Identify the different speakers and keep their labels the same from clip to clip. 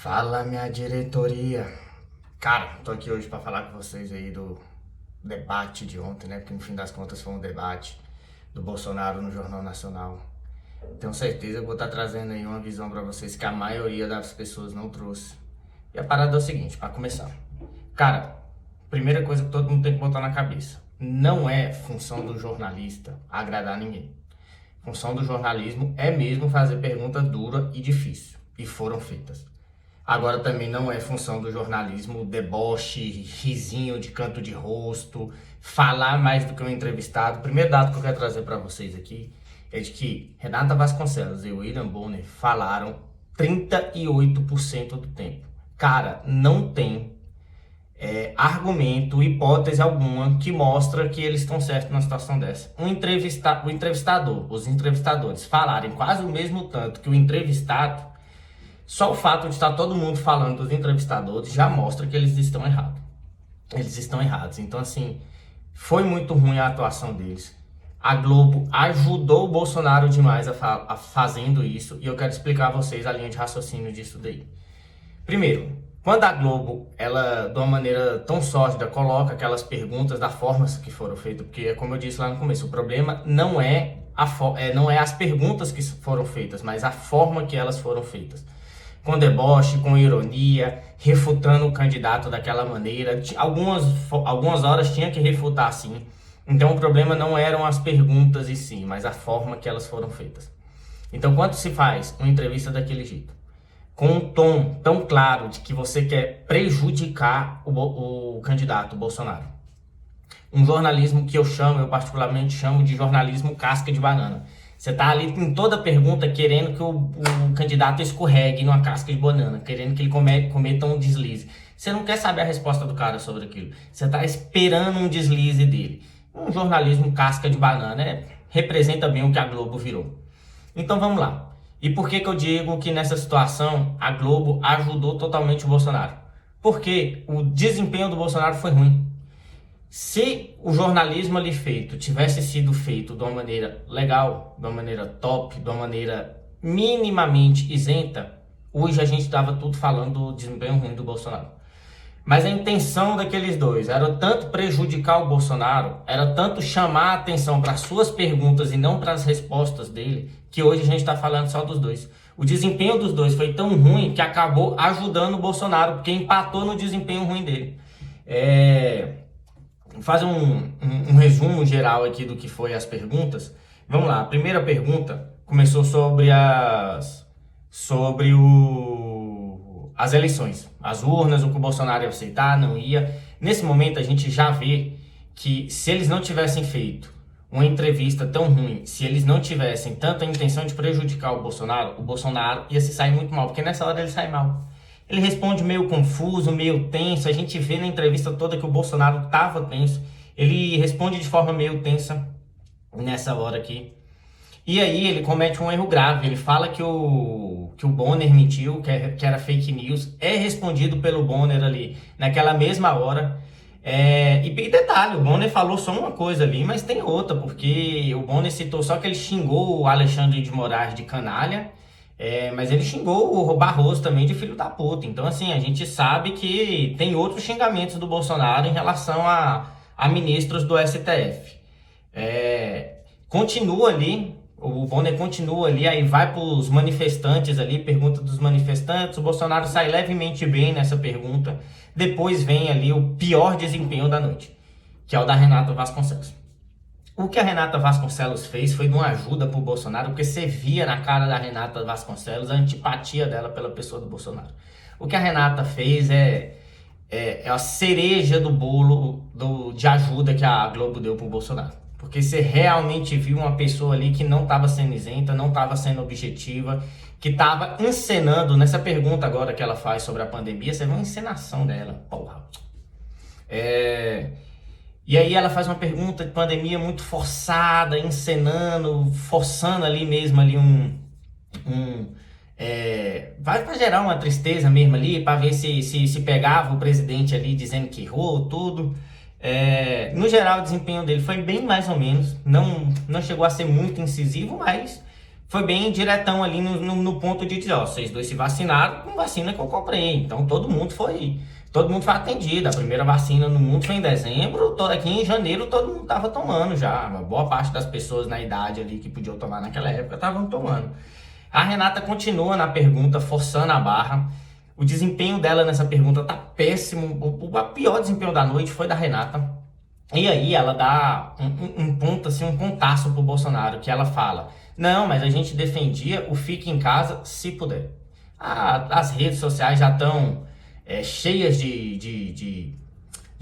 Speaker 1: Fala, minha diretoria. Cara, tô aqui hoje pra falar com vocês aí do debate de ontem, né? Porque no fim das contas foi um debate do Bolsonaro no Jornal Nacional. Tenho certeza que vou estar trazendo aí uma visão pra vocês que a maioria das pessoas não trouxe. E a parada é o seguinte, pra começar. Cara, primeira coisa que todo mundo tem que botar na cabeça. Não é função do jornalista agradar ninguém. Função do jornalismo é mesmo fazer pergunta dura e difícil. E foram feitas. Agora também não é função do jornalismo deboche, risinho de canto de rosto, falar mais do que o entrevistado. O primeiro dado que eu quero trazer para vocês aqui é de que Renata Vasconcelos e William Bonner falaram 38% do tempo. Cara, não tem argumento, hipótese alguma que mostra que eles estão certos numa situação dessa. Os entrevistadores falarem quase o mesmo tanto que o entrevistado. Só o fato de estar todo mundo falando dos entrevistadores já mostra que eles estão errados. Eles estão errados. Então, assim, foi muito ruim a atuação deles. A Globo ajudou o Bolsonaro demais fazendo isso. E eu quero explicar a vocês a linha de raciocínio disso daí. Primeiro, quando a Globo, ela, de uma maneira tão sórdida, coloca aquelas perguntas da forma que foram feitas, porque, como eu disse lá no começo, o problema não é as perguntas que foram feitas, mas a forma que elas foram feitas. Com deboche, com ironia, refutando o candidato daquela maneira. Algumas horas tinha que refutar sim. Então o problema não eram as perguntas em si, mas a forma que elas foram feitas. Então quando se faz uma entrevista daquele jeito, com um tom tão claro de que você quer prejudicar o candidato Bolsonaro, um jornalismo que eu particularmente chamo de jornalismo casca de banana. Você tá ali em toda pergunta querendo que o candidato escorregue numa casca de banana, querendo que ele cometa um deslize. Você não quer saber a resposta do cara sobre aquilo. Você tá esperando um deslize dele. Um jornalismo casca de banana representa bem o que a Globo virou. Então vamos lá. E por que eu digo que nessa situação a Globo ajudou totalmente o Bolsonaro? Porque o desempenho do Bolsonaro foi ruim. Se o jornalismo ali tivesse sido feito de uma maneira legal, de uma maneira top, de uma maneira minimamente isenta, hoje a gente estava tudo falando do desempenho ruim do Bolsonaro. Mas a intenção daqueles dois era tanto prejudicar o Bolsonaro, era tanto chamar a atenção para as suas perguntas e não para as respostas dele, que hoje a gente está falando só dos dois. O desempenho dos dois foi tão ruim que acabou ajudando o Bolsonaro, porque empatou no desempenho ruim dele. Vou fazer um resumo geral aqui do que foi as perguntas. Vamos lá, a primeira pergunta começou sobre as eleições, as urnas, o que o Bolsonaro ia aceitar, não ia. Nesse momento a gente já vê que se eles não tivessem feito uma entrevista tão ruim, se eles não tivessem tanta intenção de prejudicar o Bolsonaro ia se sair muito mal, porque nessa hora ele sai mal. Ele responde meio confuso, meio tenso. A gente vê na entrevista toda que o Bolsonaro estava tenso. Ele responde de forma meio tensa nessa hora aqui. E aí ele comete um erro grave. Ele fala que o Bonner mentiu, que era fake news. É respondido pelo Bonner ali naquela mesma hora. E detalhe, o Bonner falou só uma coisa ali, mas tem outra, porque o Bonner citou só que ele xingou o Alexandre de Moraes de canalha. Mas ele xingou o Barroso também de filho da puta. Então, assim, a gente sabe que tem outros xingamentos do Bolsonaro em relação a ministros do STF. Continua ali, o Bonner continua ali, aí vai para os manifestantes ali, pergunta dos manifestantes. O Bolsonaro sai levemente bem nessa pergunta. Depois vem ali o pior desempenho da noite, que é o da Renata Vasconcelos. O que a Renata Vasconcelos fez foi de uma ajuda pro Bolsonaro, porque você via na cara da Renata Vasconcelos a antipatia dela pela pessoa do Bolsonaro. O que a Renata fez é a cereja do bolo de ajuda que a Globo deu pro Bolsonaro. Porque você realmente viu uma pessoa ali que não estava sendo isenta, não estava sendo objetiva, que estava encenando, nessa pergunta agora que ela faz sobre a pandemia, você vê uma encenação dela, porra. E aí ela faz uma pergunta de pandemia muito forçada, encenando, forçando ali mesmo ali vai para gerar uma tristeza mesmo ali, para ver se pegava o presidente ali dizendo que errou, tudo. No geral o desempenho dele foi bem mais ou menos, não chegou a ser muito incisivo, mas foi bem diretão ali no ponto de dizer, ó, vocês dois se vacinaram com vacina que eu comprei. Então todo mundo foi atendido. A primeira vacina no mundo foi em dezembro, aqui em janeiro todo mundo estava tomando já. Uma boa parte das pessoas na idade ali que podiam tomar naquela época estavam tomando. A Renata continua na pergunta, forçando a barra. O desempenho dela nessa pergunta tá péssimo. O pior desempenho da noite foi da Renata. E aí ela dá um ponto, assim, um pontaço pro Bolsonaro, que ela fala: não, mas a gente defendia o fique em casa se puder. As redes sociais já estão cheias de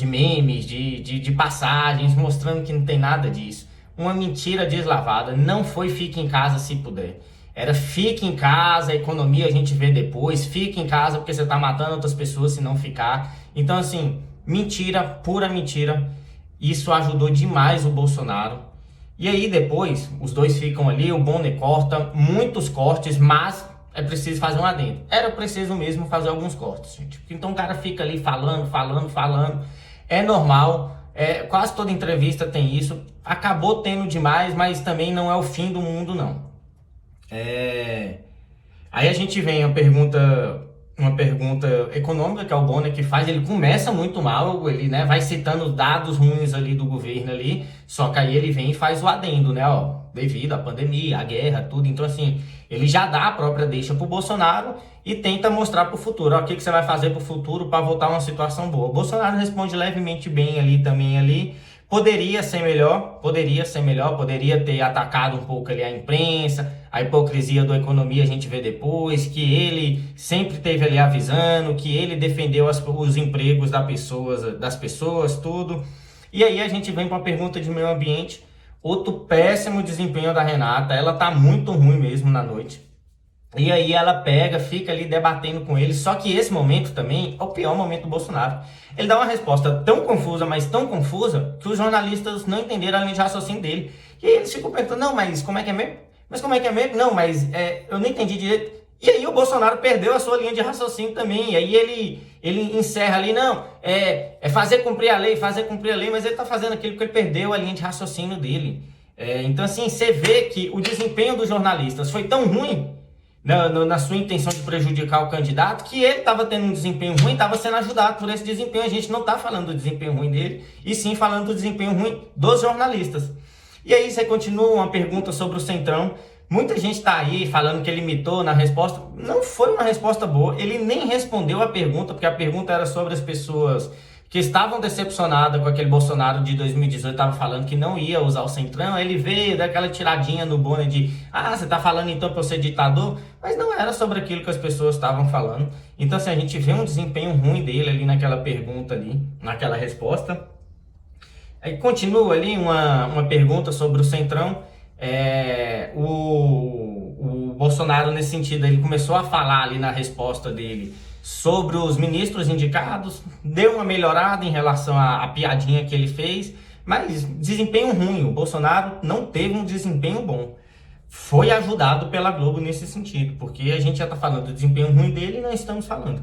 Speaker 1: memes, de passagens, mostrando que não tem nada disso. Uma mentira deslavada, não foi fique em casa se puder. Era fique em casa, a economia a gente vê depois, fique em casa porque você tá matando outras pessoas se não ficar. Então, assim, mentira, pura mentira. Isso ajudou demais o Bolsonaro. E aí depois, os dois ficam ali, o Bonner corta, muitos cortes, mas é preciso fazer um adendo. Era preciso mesmo fazer alguns cortes, gente. Então o cara fica ali falando. É normal, quase toda entrevista tem isso. Acabou tendo demais, mas também não é o fim do mundo, não. Aí a gente vem uma pergunta econômica, que é o Bonner que faz. Ele começa muito mal, ele, né, vai citando dados ruins ali do governo ali, só que aí ele vem e faz o adendo, né, ó, devido à pandemia, à guerra, tudo. Então, assim, ele já dá a própria deixa pro Bolsonaro e tenta mostrar pro futuro, ó, o que você vai fazer pro futuro para voltar a uma situação boa. O Bolsonaro responde levemente bem ali também ali. Poderia ser melhor, poderia ter atacado um pouco ali a imprensa, a hipocrisia da economia a gente vê depois, que ele sempre esteve ali avisando, que ele defendeu os empregos das pessoas, tudo. E aí a gente vem para uma pergunta de meio ambiente, outro péssimo desempenho da Renata, ela tá muito ruim mesmo na noite. E aí ela fica ali debatendo com ele, só que esse momento também é o pior momento do Bolsonaro. Ele dá uma resposta tão confusa, mas tão confusa, que os jornalistas não entenderam a linha de raciocínio dele. E aí eles ficam perguntando, não, mas como é que é mesmo? Mas como é que é mesmo? Não, mas eu não entendi direito. E aí o Bolsonaro perdeu a sua linha de raciocínio também. E aí ele encerra ali, não, fazer cumprir a lei, mas ele tá fazendo aquilo porque ele perdeu a linha de raciocínio dele. Então assim, você vê que o desempenho dos jornalistas foi tão ruim, na sua intenção de prejudicar o candidato, que ele estava tendo um desempenho ruim, estava sendo ajudado por esse desempenho. A gente não está falando do desempenho ruim dele, e sim falando do desempenho ruim dos jornalistas. E aí você continua uma pergunta sobre o Centrão. Muita gente está aí falando que ele imitou na resposta. Não foi uma resposta boa, ele nem respondeu a pergunta, porque a pergunta era sobre as pessoas que estavam decepcionadas com aquele Bolsonaro de 2018, estava falando que não ia usar o Centrão. Aí ele veio daquela tiradinha no Bonner de, você tá falando então para eu ser ditador? Mas não era sobre aquilo que as pessoas estavam falando. Então, assim, a gente vê um desempenho ruim dele ali naquela pergunta ali, naquela resposta. Aí continua ali uma pergunta sobre o Centrão. O Bolsonaro, nesse sentido, ele começou a falar ali na resposta dele sobre os ministros indicados, deu uma melhorada em relação à piadinha que ele fez, mas desempenho ruim. O Bolsonaro não teve um desempenho bom. Foi ajudado pela Globo nesse sentido, porque a gente já está falando do desempenho ruim dele e não estamos falando.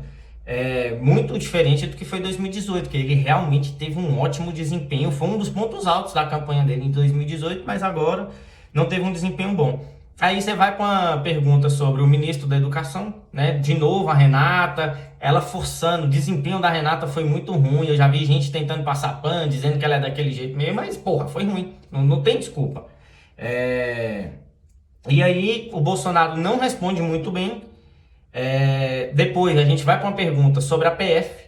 Speaker 1: Muito diferente do que foi 2018, que ele realmente teve um ótimo desempenho, foi um dos pontos altos da campanha dele em 2018, mas agora não teve um desempenho bom. Aí você vai para uma pergunta sobre o ministro da Educação, né? De novo a Renata, ela forçando. O desempenho da Renata foi muito ruim. Eu já vi gente tentando passar pano, dizendo que ela é daquele jeito mesmo, mas porra, foi ruim. Não tem desculpa. E aí o Bolsonaro não responde muito bem. Depois a gente vai para uma pergunta sobre a PF.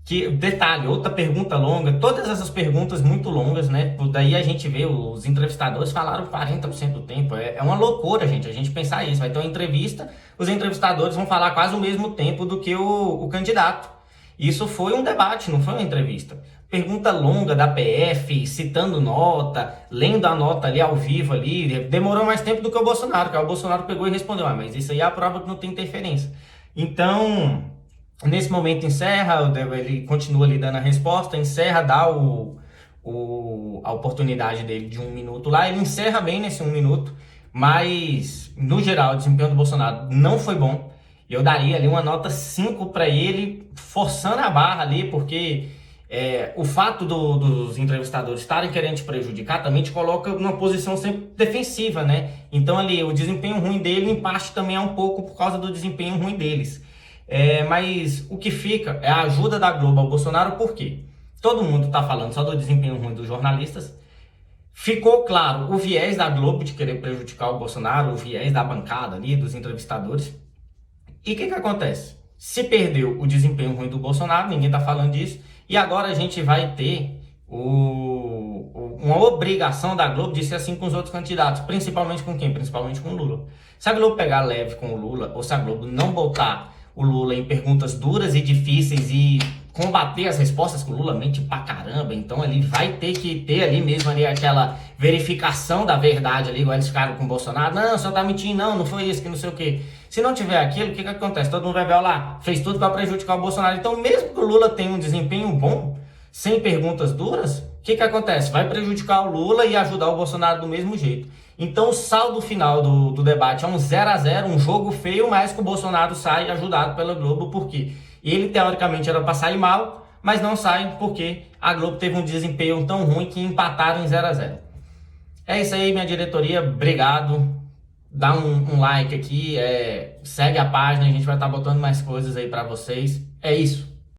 Speaker 1: Que, detalhe, outra pergunta longa, todas essas perguntas muito longas, né? Daí a gente vê, os entrevistadores falaram 40% do tempo. É uma loucura, gente, a gente pensar isso. Vai ter uma entrevista, os entrevistadores vão falar quase o mesmo tempo do que o candidato. Isso foi um debate, não foi uma entrevista. Pergunta longa da PF, citando nota, lendo a nota ali ao vivo ali, demorou mais tempo do que o Bolsonaro, porque o Bolsonaro pegou e respondeu, mas isso aí é a prova que não tem interferência. Então, nesse momento encerra, ele continua ali dando a resposta, encerra, dá a oportunidade dele de 1 minuto lá, ele encerra bem nesse 1 minuto, mas no geral o desempenho do Bolsonaro não foi bom. Eu daria ali uma nota 5 para ele, forçando a barra ali, porque O fato dos entrevistadores estarem querendo te prejudicar também te coloca numa posição sempre defensiva, né? Então ali o desempenho ruim dele, em parte, também é um pouco por causa do desempenho ruim deles. Mas o que fica é a ajuda da Globo ao Bolsonaro, por quê? Todo mundo está falando só do desempenho ruim dos jornalistas. Ficou claro o viés da Globo de querer prejudicar o Bolsonaro, o viés da bancada ali, dos entrevistadores. E o que acontece? Se perdeu o desempenho ruim do Bolsonaro, ninguém está falando disso, e agora a gente vai ter uma obrigação da Globo de ser assim com os outros candidatos, principalmente com quem? Principalmente com o Lula. Se a Globo pegar leve com o Lula, ou se a Globo não botar o Lula em perguntas duras e difíceis e combater as respostas, que o Lula mente pra caramba, então ele vai ter que ter ali mesmo ali aquela verificação da verdade ali, igual eles ficaram com o Bolsonaro. Não, só tá mentindo, não foi isso, que não sei o quê. Se não tiver aquilo, o que acontece? Todo mundo vai ver, lá, fez tudo para prejudicar o Bolsonaro. Então, mesmo que o Lula tenha um desempenho bom, sem perguntas duras, o que acontece? Vai prejudicar o Lula e ajudar o Bolsonaro do mesmo jeito. Então, o saldo final do debate é um 0-0, um jogo feio, mas que o Bolsonaro sai ajudado pela Globo, porque ele, teoricamente, era para sair mal, mas não sai porque a Globo teve um desempenho tão ruim que empataram em 0-0. É isso aí, minha diretoria. Obrigado. Dá um like aqui, segue a página, a gente vai estar botando mais coisas aí para vocês. É isso.